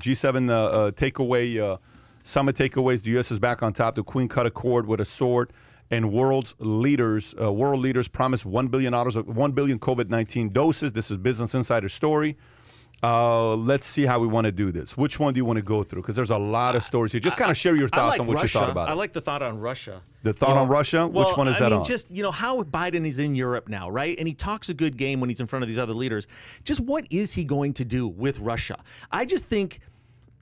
G7 takeaway, summit takeaways. The U.S. is back on top. The Queen cut a cord with a sword. And world leaders promised $1 billion COVID-19 doses. This is Business Insider story. Let's see how we want to do this. Which one do you want to go through? Because there's a lot of stories here. Just kind of share your thoughts on what you thought about it. I like the thought on Russia. The thought on Russia? Which one is that on? Just, how Biden is in Europe now, right? And he talks a good game when he's in front of these other leaders. Just what is he going to do with Russia? I just think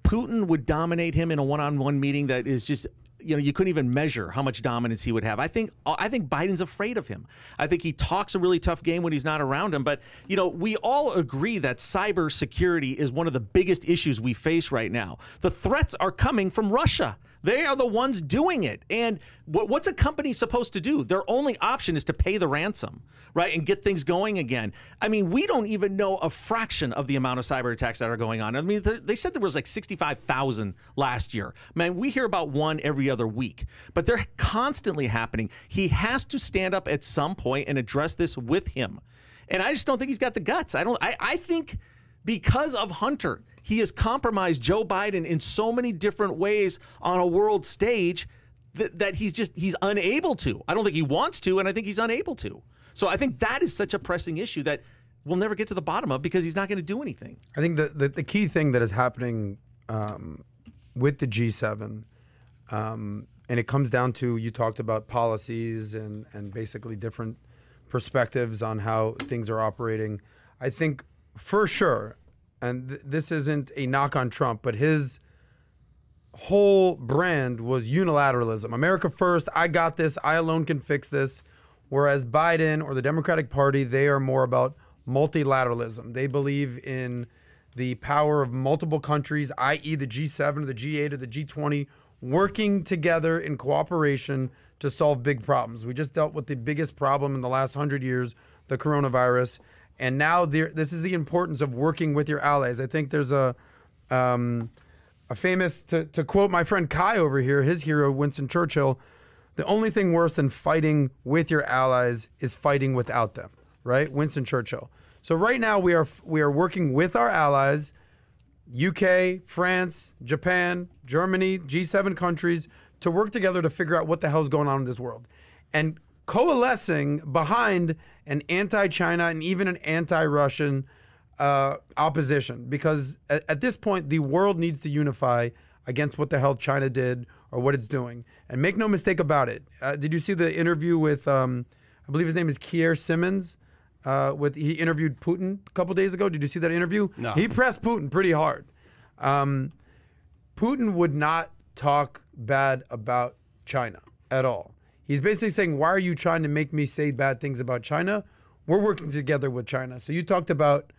Putin would dominate him in a one-on-one meeting that is just... you couldn't even measure how much dominance he would have. I think Biden's afraid of him. I think he talks a really tough game when he's not around him. But, we all agree that cybersecurity is one of the biggest issues we face right now. The threats are coming from Russia. They are the ones doing it. And what's a company supposed to do? Their only option is to pay the ransom, right, and get things going again. I mean, we don't even know a fraction of the amount of cyber attacks that are going on. I mean, they said there was like 65,000 last year. Man, we hear about one every other week, but they're constantly happening. He has to stand up at some point and address this with him. And I just don't think he's got the guts. I think because of Hunter, he has compromised Joe Biden in so many different ways on a world stage that he's unable to. I don't think he wants to, and I think he's unable to. So I think that is such a pressing issue that we'll never get to the bottom of because he's not going to do anything. I think the key thing that is happening with the G7, and it comes down to, you talked about policies and basically different perspectives on how things are operating. I think for sure, and this isn't a knock on Trump, but his whole brand was unilateralism. America first, I got this, I alone can fix this. Whereas Biden or the Democratic Party, they are more about multilateralism. They believe in the power of multiple countries, i.e. the G7 or the G8 or the G20, working together in cooperation to solve big problems. We just dealt with the biggest problem in the last 100 years, the coronavirus. And now this is the importance of working with your allies. I think there's a famous, to quote my friend Kai over here, his hero, Winston Churchill, the only thing worse than fighting with your allies is fighting without them, right? Winston Churchill. So right now we are working with our allies, UK, France, Japan, Germany, G7 countries, to work together to figure out what the hell's going on in this world. And coalescing behind an anti-China and even an anti-Russian opposition. Because at this point, the world needs to unify against what the hell China did or what it's doing. And make no mistake about it. Did you see the interview with, I believe his name is Keir Simmons? He interviewed Putin a couple days ago. Did you see that interview? No. He pressed Putin pretty hard. Putin would not talk bad about China at all. He's basically saying, why are you trying to make me say bad things about China? We're working together with China. So you talked about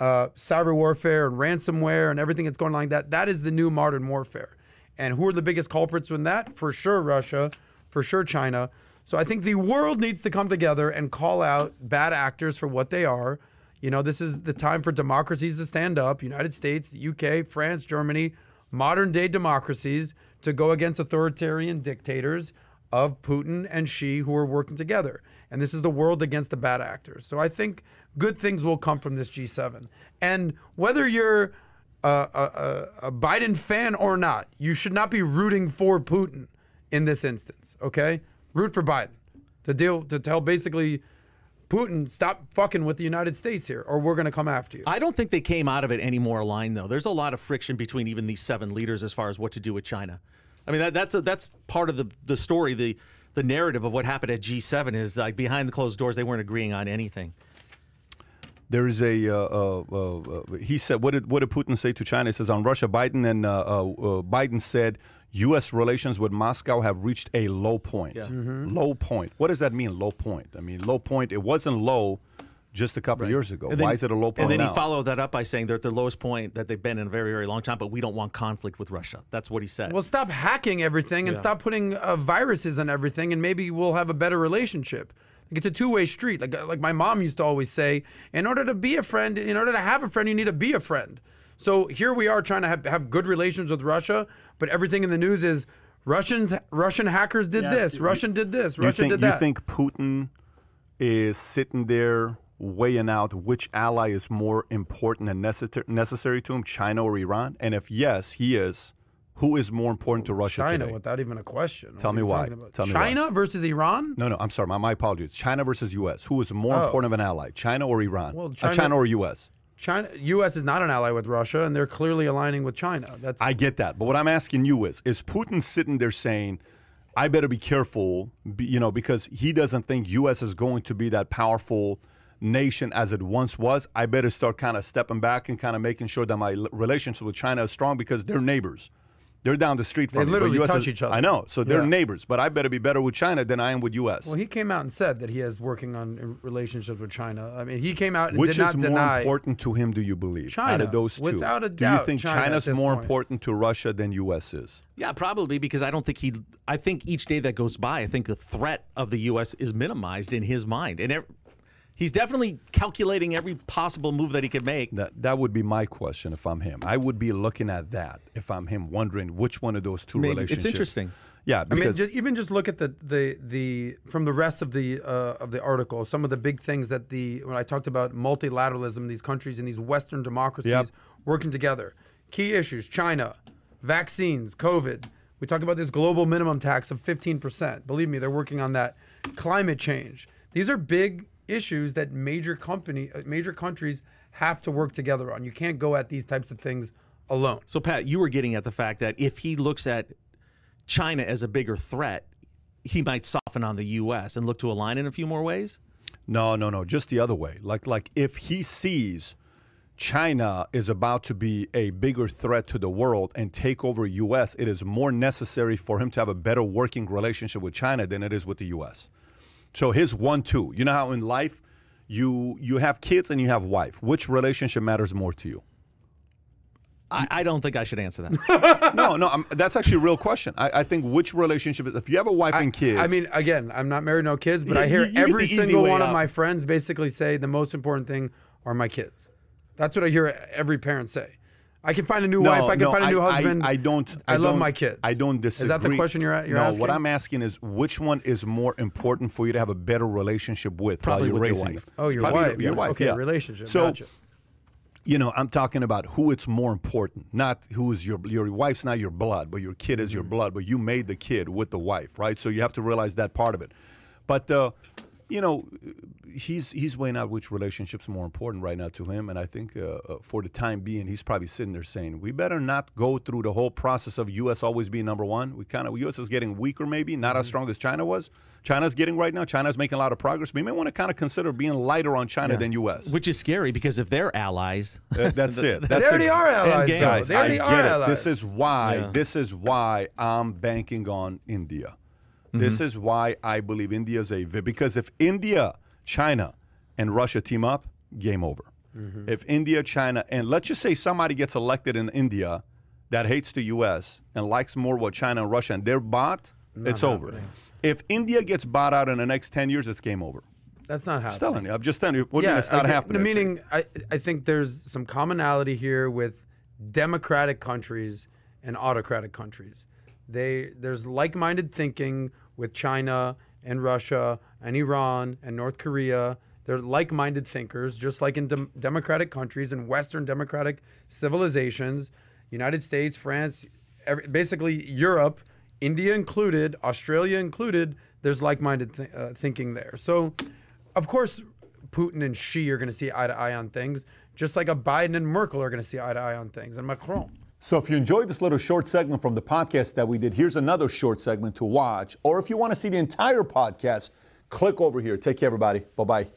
cyber warfare and ransomware and everything that's going on like that. That is the new modern warfare. And who are the biggest culprits in that? For sure, Russia. For sure, China. So I think the world needs to come together and call out bad actors for what they are. This is the time for democracies to stand up. United States, the UK, France, Germany, modern day democracies to go against authoritarian dictators of Putin and Xi who are working together. And this is the world against the bad actors. So I think good things will come from this G7. And whether you're a Biden fan or not, you should not be rooting for Putin in this instance, okay? Root for Biden to tell basically Putin, stop fucking with the United States here, or we're going to come after you. I don't think they came out of it any more aligned, though. There's a lot of friction between even these 7 leaders as far as what to do with China. I mean, that's part of the story. The narrative of what happened at G7 is like behind the closed doors, they weren't agreeing on anything. There is he said, what did Putin say to China? He says on Russia, Biden said, U.S. relations with Moscow have reached a low point. Yeah. Mm-hmm. Low point. What does that mean, low point? I mean, low point, it wasn't low just a couple of years ago. Why is it a low point now? And then he followed that up by saying they're at the lowest point that they've been in a very, very long time, but we don't want conflict with Russia. That's what he said. Well, stop hacking everything and stop putting viruses on everything, and maybe we'll have a better relationship. It's a two-way street. Like my mom used to always say, in order to be a friend, in order to have a friend, you need to be a friend. So here we are trying to have good relations with Russia, but everything in the news is Russian hackers did this, Russian did this, Russian did that. You think Putin is sitting there weighing out which ally is more important and necessary to him, China or Iran? And if yes, he is, who is more important to Russia China, today? without even a question. Tell me why. Tell me China why. versus Iran? No, I'm sorry. My apologies. China versus U.S. Who is more important of an ally, China or Iran? Well, China or U.S.? U.S. is not an ally with Russia, and they're clearly aligning with China. I get that. But what I'm asking you is Putin sitting there saying, I better be careful, because he doesn't think U.S. is going to be that powerful nation as it once was. I better start kind of stepping back and kind of making sure that my relationship with China is strong because they're neighbors. They're down the street from me. They literally touch each other. I know. So they're neighbors. But I better be better with China than I am with U.S. Well, he came out and said that he is working on relationships with China. I mean, he came out and Which did not deny. Which is more important to him, do you believe? China. Out of those two. Without a do doubt, you think China China's at this more point. important to Russia than U.S. is? Yeah, probably, because I don't think I think each day that goes by, I think the threat of the U.S. is minimized in his mind. And he's definitely calculating every possible move that he could make. That would be my question if I'm him. I would be looking at that if I'm him, wondering which one of those two relationships. It's interesting. Yeah, because I mean, just look at the from the rest of the article, some of the big things that when I talked about multilateralism, these countries and these Western democracies working together. Key issues: China, vaccines, COVID. We talk about this global minimum tax of 15%. Believe me, they're working on that. Climate change. These are big issues that major countries have to work together on. You can't go at these types of things alone. So, Pat, you were getting at the fact that if he looks at China as a bigger threat, he might soften on the U.S. and look to align in a few more ways? No. Just the other way. Like if he sees China is about to be a bigger threat to the world and take over U.S., it is more necessary for him to have a better working relationship with China than it is with the U.S. So his 1-2. You know how in life you have kids and you have wife. Which relationship matters more to you? I don't think I should answer that. No, that's actually a real question. I think which relationship is, if you have a wife and kids. I mean, again, I'm not married, no kids, but I hear every single one of my friends basically say the most important thing are my kids. That's what I hear every parent say. I can find a new wife. I can find a new husband. I love my kids. I don't disagree. Is that the question you're asking? No, what I'm asking is which one is more important for you to have a better relationship with? Probably with raising your wife. Oh, your wife. Your wife, okay, yeah. Relationship. So, gotcha. I'm talking about who it's more important, not who is your wife's not your blood, but your kid is your blood, but you made the kid with the wife, right? So you have to realize that part of it. But, he's weighing out which relationship's more important right now to him, and I think for the time being, he's probably sitting there saying, we better not go through the whole process of U.S. always being number one. U.S. is getting weaker maybe, not as strong as China was. China's getting right now. China's making a lot of progress. We may want to kind of consider being lighter on China than U.S. Which is scary because if they're allies. That's it. They already are allies, guys, they already are allies. This is why I'm banking on India. This is why I believe India is because if India, China, and Russia team up, game over. If India, China, and let's just say somebody gets elected in India that hates the U.S. and likes more what China and Russia, and they're bought, it's over. If India gets bought out in the next 10 years, it's game over. That's not happening. I'm just telling you. What do you mean it's not happening? Meaning, I think there's some commonality here with democratic countries and autocratic countries. There's like-minded thinking with China and Russia and Iran and North Korea. They're like-minded thinkers, just like in democratic countries and Western democratic civilizations, United States, France, basically Europe, India included, Australia included, there's like-minded thinking there. So, of course, Putin and Xi are going to see eye to eye on things, just like a Biden and Merkel are going to see eye to eye on things, and Macron. So if you enjoyed this little short segment from the podcast that we did, here's another short segment to watch. Or if you want to see the entire podcast, click over here. Take care, everybody. Bye-bye.